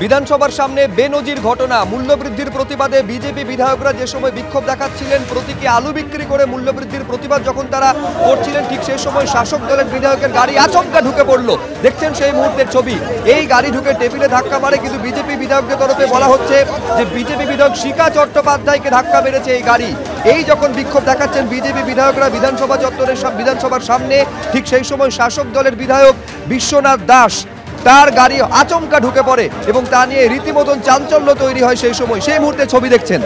বিধানসভার সামনে বেনজির ঘটনা। মূল্যবৃদ্ধির প্রতিবাদে বিজেপি বিধায়করা যে সময় বিক্ষোভ দেখাচ্ছিলেন, প্রতীকী আলু বিক্রি করে মূল্যবৃদ্ধির প্রতিবাদ যখন তারা করছিলেন, ঠিক সেই সময় শাসক দলের বিধায়কের গাড়ি আচমকা ঢুকে পড়লো। দেখছেন সেই মুহূর্তের ছবি। এই গাড়ি ঢুকে টেবিলে ধাক্কা মারে, কিন্তু বিজেপি বিধায়কদের তরফে বলা হচ্ছে যে বিজেপি বিধায়ক শিখা চট্টোপাধ্যায়কে ধাক্কা মেরেছে এই গাড়ি। এই যখন বিক্ষোভ দেখাচ্ছেন বিজেপি বিধায়করা বিধানসভা চত্বরের বিধানসভার সামনে, ঠিক সেই সময় শাসক দলের বিধায়ক বিশ্বনাথ দাস তার গাড়ি আচমকা ঢুকে পড়ে এবং তা নিয়ে রীতিমতন চাঞ্চল্য তৈরি হয়। সেই সময় সেই মুহূর্তে ছবি দেখছেন।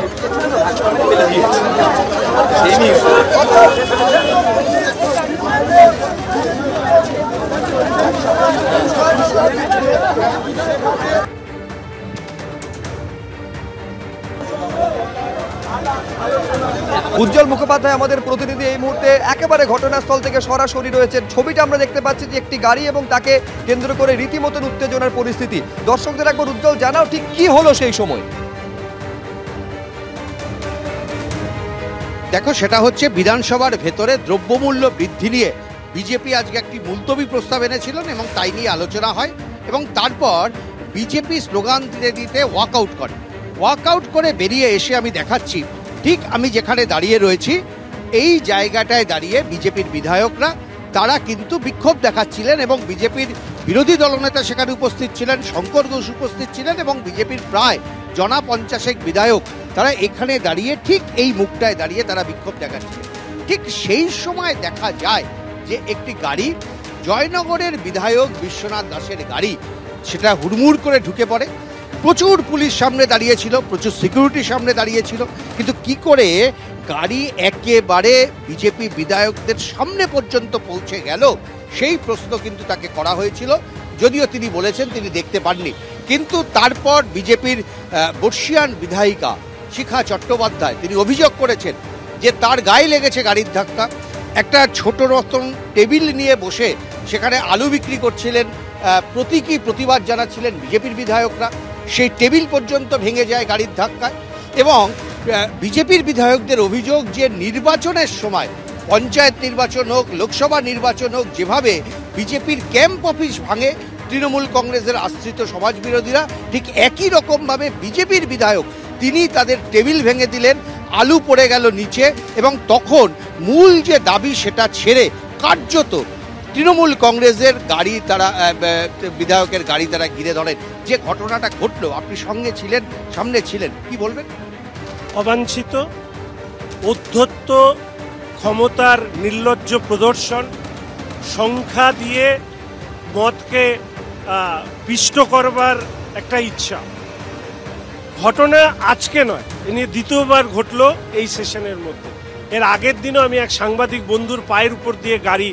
উজ্জ্বল মুখোপাধ্যায় আমাদের প্রতিনিধি এই মুহূর্তে একেবারে ঘটনাস্থল থেকে সরাসরি রয়েছেন। ছবিটা আমরা দেখতে পাচ্ছি যে একটি গাড়ি এবং তাকে কেন্দ্র করে রীতিমতন উত্তেজনার পরিস্থিতি। দর্শকদের একবার উজ্জ্বল জানাও ঠিক কি হলো সেই সময়। দেখো, সেটা হচ্ছে বিধানসভার ভেতরে দ্রব্যমূল্য বৃদ্ধি নিয়ে বিজেপি আজকে একটি মুলতবি প্রস্তাব এনেছিলেন এবং তাই নিয়ে আলোচনা হয় এবং তারপর বিজেপি স্লোগান দিতে দিতে ওয়াকআউট করে বেরিয়ে এসে আমি দেখাচ্ছি, ঠিক আমি যেখানে দাঁড়িয়ে রয়েছি এই জায়গাটায় দাঁড়িয়ে বিজেপির বিধায়করা তারা কিন্তু বিক্ষোভ দেখাচ্ছিলেন এবং বিজেপির বিরোধী দলনেতা সেখানে উপস্থিত ছিলেন, শঙ্কর ঘোষ উপস্থিত ছিলেন এবং বিজেপির প্রায় জনা 50 বিধায়ক তারা এখানে দাঁড়িয়ে ঠিক এই মুখটায় দাঁড়িয়ে তারা বিক্ষোভ দেখাচ্ছিলেন। ঠিক সেই সময় দেখা যায় যে একটি গাড়ি, জয়নগরের বিধায়ক বিশ্বনাথ দাসের গাড়ি, সেটা হুড়মুড় করে ঢুকে পড়ে। প্রচুর পুলিশ সামনে দাঁড়িয়েছিল, প্রচুর সিকিউরিটি সামনে দাঁড়িয়েছিল, কিন্তু কি করে গাড়ি একেবারে বিজেপি বিধায়কদের সামনে পর্যন্ত পৌঁছে গেল সেই প্রশ্ন কিন্তু তাকে করা হয়েছিল, যদিও তিনি বলেছেন তিনি দেখতে পাননি। কিন্তু তারপর বিজেপির বর্ষিয়ান বিধায়িকা শিখা চট্টোপাধ্যায় তিনি অভিযোগ করেছেন যে তার গায়ে লেগেছে গাড়ির ধাক্কা। একটা ছোট রতন টেবিল নিয়ে বসে সেখানে আলু বিক্রি করছিলেন, প্রতীকী প্রতিবাদ জানাচ্ছিলেন বিজেপির বিধায়করা, সেই টেবিল পর্যন্ত ভেঙে যায় গাড়ির ধাক্কায়। এবং বিজেপির বিধায়কদের অভিযোগ যে নির্বাচনের সময়, পঞ্চায়েত নির্বাচন হোক, লোকসভা নির্বাচন হোক, যেভাবে বিজেপির ক্যাম্প অফিস ভাঙে তৃণমূল কংগ্রেসের আশ্রিত সমাজবিরোধীরা, ঠিক একই রকমভাবে বিজেপির বিধায়ক তিনি তাদের টেবিল ভেঙে দিলেন, আলু পড়ে গেল নিচে এবং তখন মূল যে দাবি সেটা ছেড়ে কার্যত তৃণমূল কংগ্রেসের গাড়ি তারা বিধায়কের গাড়ি তারা ঘিরে ধরেন। যে ঘটনাটা ঘটলো, আপনি সামনে ছিলেন, কি বলবেন? অবাঞ্ছিত, অধ্যত্ত ক্ষমতার নির্লজ্জ প্রদর্শন, সংখ্যা দিয়ে মতকে পিষ্ট করবার একটা ইচ্ছা। ঘটনা আজকে নয়, এ নিয়ে দ্বিতীয়বার ঘটলো এই সেশনের মধ্যে। এর আগের দিনও আমি এক সাংবাদিক বন্ধুর পায়ের উপর দিয়ে গাড়ি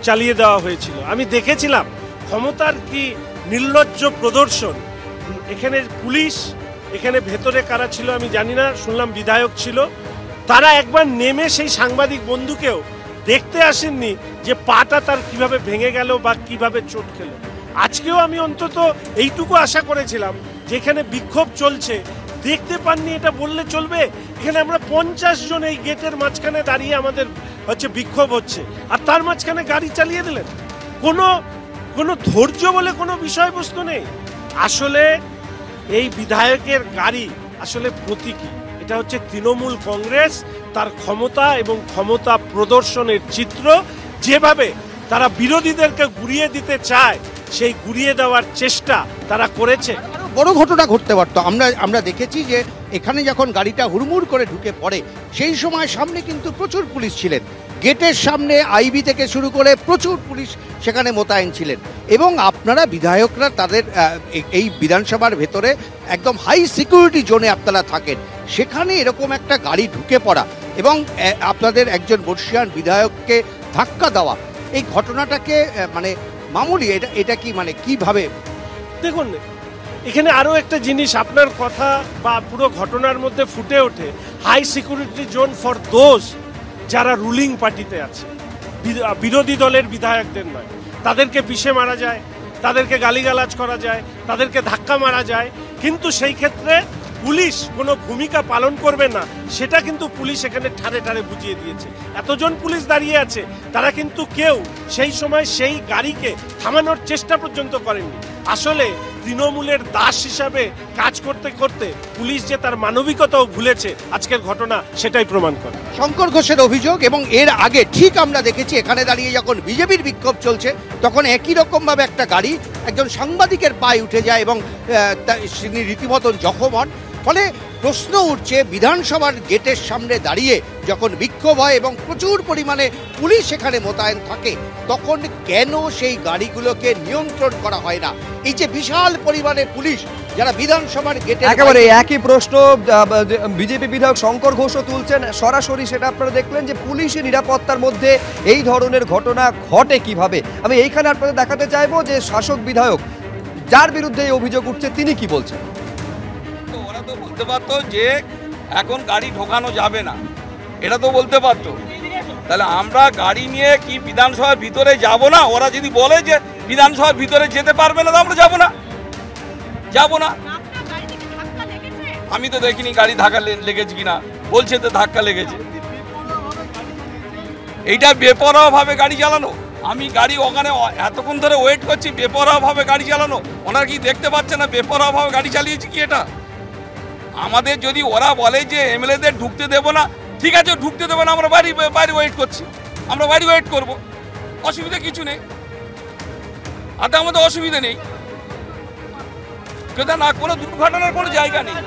চালিয়ে দেওয়া হয়েছিল। আমি দেখেছিলাম ক্ষমতার কি নির্লজ্জ প্রদর্শন। এখানে পুলিশ, এখানে ভেতরে কারা ছিল আমি জানি না, শুনলাম বিধায়ক ছিল, তারা একবার নেমে সেই সাংবাদিক বন্ধুকেও দেখতে আসেননি যে পাটা তার কিভাবে ভেঙে গেল বা কিভাবে চোট খেল। আজকেও আমি অন্তত এইটুকু আশা করেছিলাম, যেখানে বিক্ষোভ চলছে দেখতে পাননি এটা বললে চলবে? এখানে আমরা 50 জন এই গেটের মাঝখানে দাঁড়িয়ে আমাদের বিক্ষোভ হচ্ছে, আর তার মাঝখানে গাড়ি চালিয়ে দিলেন। কোনো ধৈর্য বলে কোনো বিষয়বস্তু নেই। আসলে এই বিধায়কের গাড়ি আসলে প্রতীকী। এটা হচ্ছে তৃণমূল কংগ্রেস তার ক্ষমতা এবং ক্ষমতা প্রদর্শনের চিত্র। যেভাবে তারা বিরোধীদেরকে গুড়িয়ে দিতে চায়, সেই গুড়িয়ে দেওয়ার চেষ্টা তারা করেছে। বড় ঘটনা ঘটতে পারতো। আমরা দেখেছি যে এখানে যখন গাড়িটা হুড়মুড় করে ঢুকে পড়ে সেই সময় সামনে কিন্তু প্রচুর পুলিশ ছিলেন, গেটের সামনে আইবি থেকে শুরু করে প্রচুর পুলিশ সেখানে মোতায়েন ছিলেন এবং আপনারা বিধায়করা তাদের এই বিধানসভার ভেতরে একদম হাই সিকিউরিটি জোনে আপনারা থাকেন, সেখানে এরকম একটা গাড়ি ঢুকে পড়া এবং আপনাদের একজন বর্ষিয়ান বিধায়ককে ধাক্কা দেওয়া, এই ঘটনাটাকে মানে মামুলি এটা কি মানে কিভাবে? দেখুন, এখানে আরও একটা জিনিস আপনার কথা বা পুরো ঘটনার মধ্যে ফুটে ওঠে, high security zone for those যারা রুলিং পার্টিতে আছে, বিরোধী দলের বিধায়কদের নয়। তাদেরকে পিষে মারা যায়, তাদেরকে গালিগালাজ করা যায়, তাদেরকে ধাক্কা মারা যায়, কিন্তু সেই ক্ষেত্রে পুলিশ কোনো ভূমিকা পালন করবে না, সেটা কিন্তু পুলিশ এখানে ঠাড়ে ঠাড়ে বুঝিয়ে দিয়েছে। এতজন পুলিশ দাঁড়িয়ে আছে, তারা কিন্তু কেউ সেই সময় সেই গাড়িকে থামানোর চেষ্টা পর্যন্ত করেননি। আসলে তৃণমূলের দাস হিসাবে কাজ করতে করতে পুলিশ যে তার মানবিকতাও ভুলেছে আজকের ঘটনা সেটাই প্রমাণ করে। শঙ্কর ঘোষের অভিযোগ, এবং এর আগে ঠিক আমরা দেখেছি এখানে দাঁড়িয়ে যখন বিজেপির বিক্ষোভ চলছে তখন একই রকমভাবে একটা গাড়ি একজন সাংবাদিকের পায়ে উঠে যায় এবং তিনি রীতিমতন জখম হন। ফলে প্রশ্ন উঠছে, বিধানসভার গেটের সামনে দাঁড়িয়ে যখন বিক্ষোভ হয় এবং প্রচুর পরিমাণে পুলিশ সেখানে মোতায়েন থাকে, তখন কেন সেই গাড়িগুলোকে নিয়ন্ত্রণ করা হয় না? এই যে বিশাল পরিমাণে পুলিশ যারা বিধানসভার গেটে, একেবারে একই প্রশ্ন বিজেপি বিধায়ক শঙ্কর ঘোষও তুলছেন সরাসরি। সেটা আপনারা দেখলেন যে পুলিশি নিরাপত্তার মধ্যে এই ধরনের ঘটনা ঘটে কিভাবে। আমি এইখানে আপনাদের দেখাতে চাইবো যে শাসক বিধায়ক যার বিরুদ্ধে এই অভিযোগ উঠছে তিনি কি বলছেন। তো ওরা তো বলতে পারতো যে এখন গাড়ি ঢোকানো যাবে না, এটা তো বলতে পারতো। তাহলে আমরা গাড়ি নিয়ে কি বিধানসভার ভিতরে যাব না? ওরা যদি বলে যে বিধানসভার ভিতরে যেতে পারবে না, তো আমরা যাব না, যাব না। আমি তো দেখিনি গাড়ি ধাক্কা লেগেছে কিনা, বলছে তো ধাক্কা লেগেছে। এইটা বেপরোয়াভাবে গাড়ি চালানো। আমি গাড়ি ওখানে এতক্ষণ ধরে ওয়েট করছি, বেপরোয়াভাবে গাড়ি চালানো। ওনারা কি দেখতে পাচ্ছে না বেপরোয়াভাবে গাড়ি চালিয়েছি কি? এটা আমাদের যদি ওরা বলে যে এমএলএদের ঢুকতে দেবো না, ঠিক আছে ঢুকতে দেবো না, আমরা বাইরে ওয়েট করছি, আমরা বাইরে ওয়েট করবো, অসুবিধা কিছু নেই, আর আমাদের অসুবিধা নেই। কিন্তু না, কোনো দুর্ঘটনার কোনো জায়গা নেই,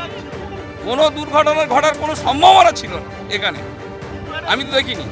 কোনো দুর্ঘটনার ঘটার কোনো সম্ভাবনা ছিল না এখানে, আমি তো দেখিনি।